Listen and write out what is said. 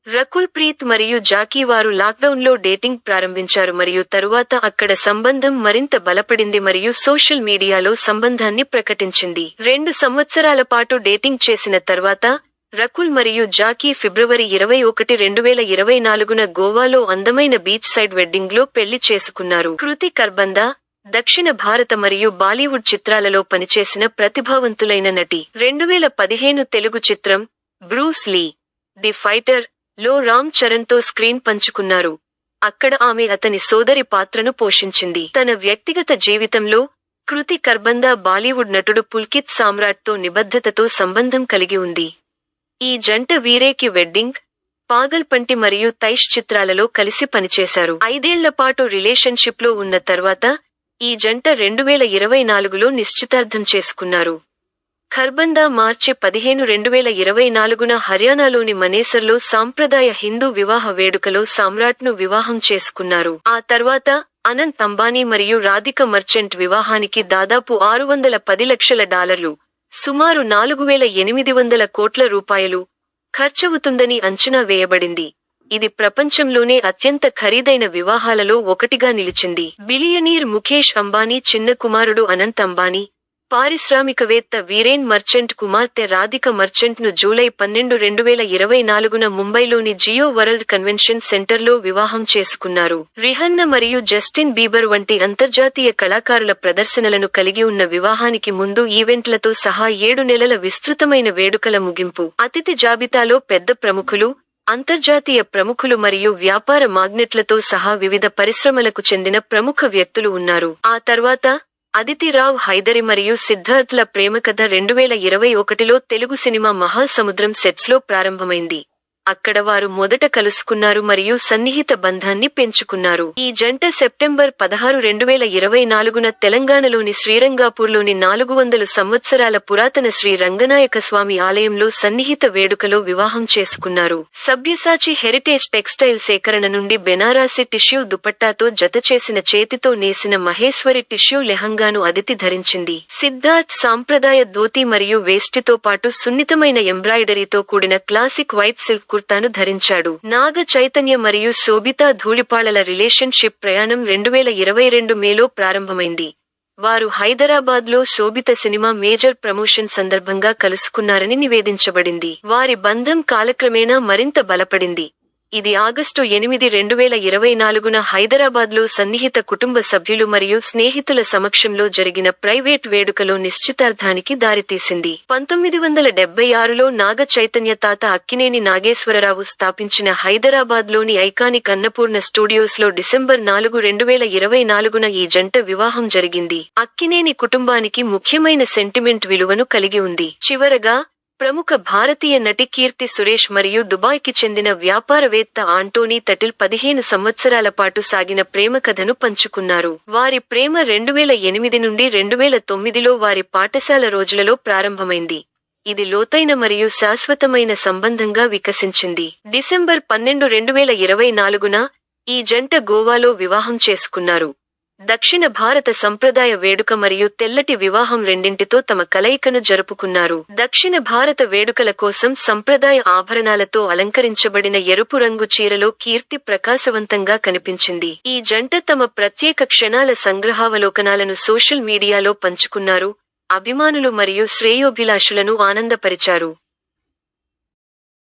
రకుల్ ప్రీత్ మరియు జాకీ వారు లాక్డౌన్లో డేటింగ్ ప్రారంభించారు మరియు తరువాత అక్కడ సంబంధం మరింత బలపడింది మరియు సోషల్ మీడియాలో సంబంధాన్ని ప్రకటించింది. 2 సంవత్సరాల పాటు డేటింగ్ చేసిన తర్వాత రకుల్ మరియు జాకీ ఫిబ్రవరి 21, 2024న గోవాలో అందమైన బీచ్ సైడ్ వెడ్డింగ్లో పెళ్లి చేసుకున్నారు. కృతి కర్బందా దక్షిణ భారత మరియు బాలీవుడ్ చిత్రాలలో పనిచేసిన ప్రతిభావంతులైన నటి. 2015 తెలుగు చిత్రం బ్రూస్ లీ ది ఫైటర్ లో రామ్ చరణ్తో స్క్రీన్ పంచుకున్నారు. అక్కడ ఆమె అతని సోదరి పాత్రను పోషించింది. తన వ్యక్తిగత జీవితంలో కృతి కర్బందా బాలీవుడ్ నటుడు పుల్కిత్ సామ్రాట్తో నిబద్ధతతో సంబంధం కలిగి ఉంది. ఈ జంట వీరేకి వెడ్డింగ్, పాగల్పంటి మరియు తైష్ చిత్రాలలో కలిసి పనిచేశారు. 5 ఏళ్ల పాటు రిలేషన్షిప్లో ఉన్న తర్వాత ఈ జంట 2024లో నిశ్చితార్థం చేసుకున్నారు. ఖర్బందా మార్చి 15, 2024న హర్యానాలోని మనేసర్లో సాంప్రదాయ హిందూ వివాహ వేడుకలో సామ్రాట్ను వివాహం చేసుకున్నారు. ఆ తర్వాత అనంత్ అంబానీ మరియు రాధిక మర్చెంట్ వివాహానికి దాదాపు $610 లక్షలు, సుమారు $4,800 కోట్ల ఖర్చవుతుందని అంచనా వేయబడింది. ఇది ప్రపంచంలోనే అత్యంత ఖరీదైన వివాహాలలో ఒకటిగా నిలిచింది. బిలియనీర్ ముఖేష్ అంబానీ చిన్న కుమారుడు అనంత్ అంబానీ, పారిశ్రామికవేత్త వీరేన్ మర్చెంట్ కుమార్తె రాధిక మర్చెంట్ను జూలై 12, 2024న ముంబైలోని జియో వరల్డ్ కన్వెన్షన్ సెంటర్లో వివాహం చేసుకున్నారు. రిహన్న మరియు జస్టిన్ బీబర్ వంటి అంతర్జాతీయ కళాకారుల ప్రదర్శనలను కలిగి ఉన్న వివాహానికి ముందు ఈవెంట్లతో సహా 7 నెలల విస్తృతమైన వేడుకల ముగింపు. అతిథి జాబితాలో పెద్ద ప్రముఖులు, అంతర్జాతీయ ప్రముఖులు మరియు వ్యాపార మాగ్నెట్లతో సహా వివిధ పరిశ్రమలకు చెందిన ప్రముఖ వ్యక్తులు ఉన్నారు. ఆ తర్వాత అదితి రావ్ హైదరి మరియు సిద్ధార్థ్ల ప్రేమకథ 2021లో తెలుగు సినిమా మహాసముద్రం సెట్స్లో ప్రారంభమైంది. అక్కడ వారు మొదట కలుసుకున్నారు మరియు సన్నిహిత బంధాన్ని పెంచుకున్నారు. ఈ జంట సెప్టెంబర్ 16, 2024న తెలంగాణలోని శ్రీరంగాపూర్లోని 400 సంవత్సరాల పురాతన శ్రీ రంగనాయకస్వామి ఆలయంలో సన్నిహిత వేడుకలో వివాహం చేసుకున్నారు. సబ్యసాచి హెరిటేజ్ టెక్స్టైల్ సేకరణ నుండి బెనారసి టిష్యూ దుపట్టాతో జతచేసిన చేతితో నేసిన మహేశ్వరి టిష్యూ లెహంగాను అదితి ధరించింది. సిద్ధార్థ్ సాంప్రదాయ ధోతి మరియు వేష్టితో పాటు సున్నితమైన ఎంబ్రాయిడరీతో కూడిన క్లాసిక్ వైట్ సిల్క్ కుర్తాను ధరించాడు. నాగ చైతన్య మరియు శోభితా ధూళిపాళల రిలేషన్షిప్ ప్రయాణం 2022 మేలో ప్రారంభమైంది. వారు హైదరాబాద్లో శోభిత సినిమా మేజర్ ప్రమోషన్ సందర్భంగా కలుసుకున్నారని నివేదించబడింది. వారి బంధం కాలక్రమేణా మరింత బలపడింది. ఇది ఆగస్టు 8, 2024న హైదరాబాద్లో సన్నిహిత కుటుంబ సభ్యులు మరియు స్నేహితుల సమక్షంలో జరిగిన ప్రైవేట్ వేడుకలో నిశ్చితార్థానికి దారితీసింది. 1976లో నాగ చైతన్య తాత అక్కినేని నాగేశ్వరరావు స్థాపించిన హైదరాబాద్లోని ఐకానిక్ అన్నపూర్ణ స్టూడియోస్లో డిసెంబర్ 4, 2024న ఈ జంట వివాహం జరిగింది. అక్కినేని కుటుంబానికి ముఖ్యమైన సెంటిమెంట్ విలువను కలిగి ఉంది. చివరగా ప్రముఖ భారతీయ నటి కీర్తి సురేష్ మరియు దుబాయ్కి చెందిన వ్యాపారవేత్త ఆంటోనీ తటిల్ 15 సంవత్సరాల పాటు సాగిన ప్రేమ కథను పంచుకున్నారు. వారి ప్రేమ 2008 నుండి 2009లో వారి పాఠశాల రోజులలో ప్రారంభమైంది. ఇది లోతైన మరియు శాశ్వతమైన సంబంధంగా వికసించింది. డిసెంబర్ 12, 2024న ఈ జంట గోవాలో వివాహం చేసుకున్నారు. దక్షిణ భారత సంప్రదాయ వేడుక మరియు తెల్లటి వివాహం రెండింటితో తమ కలయికను జరుపుకున్నారు. దక్షిణ భారత వేడుకల కోసం సంప్రదాయ ఆభరణాలతో అలంకరించబడిన ఎరుపు రంగు చీరలో కీర్తి ప్రకాశవంతంగా కనిపించింది. ఈ జంట తమ ప్రత్యేక క్షణాల సంగ్రహావలోకనాలను సోషల్ మీడియాలో పంచుకున్నారు, అభిమానులు మరియు శ్రేయోభిలాషులను ఆనందపరిచారు.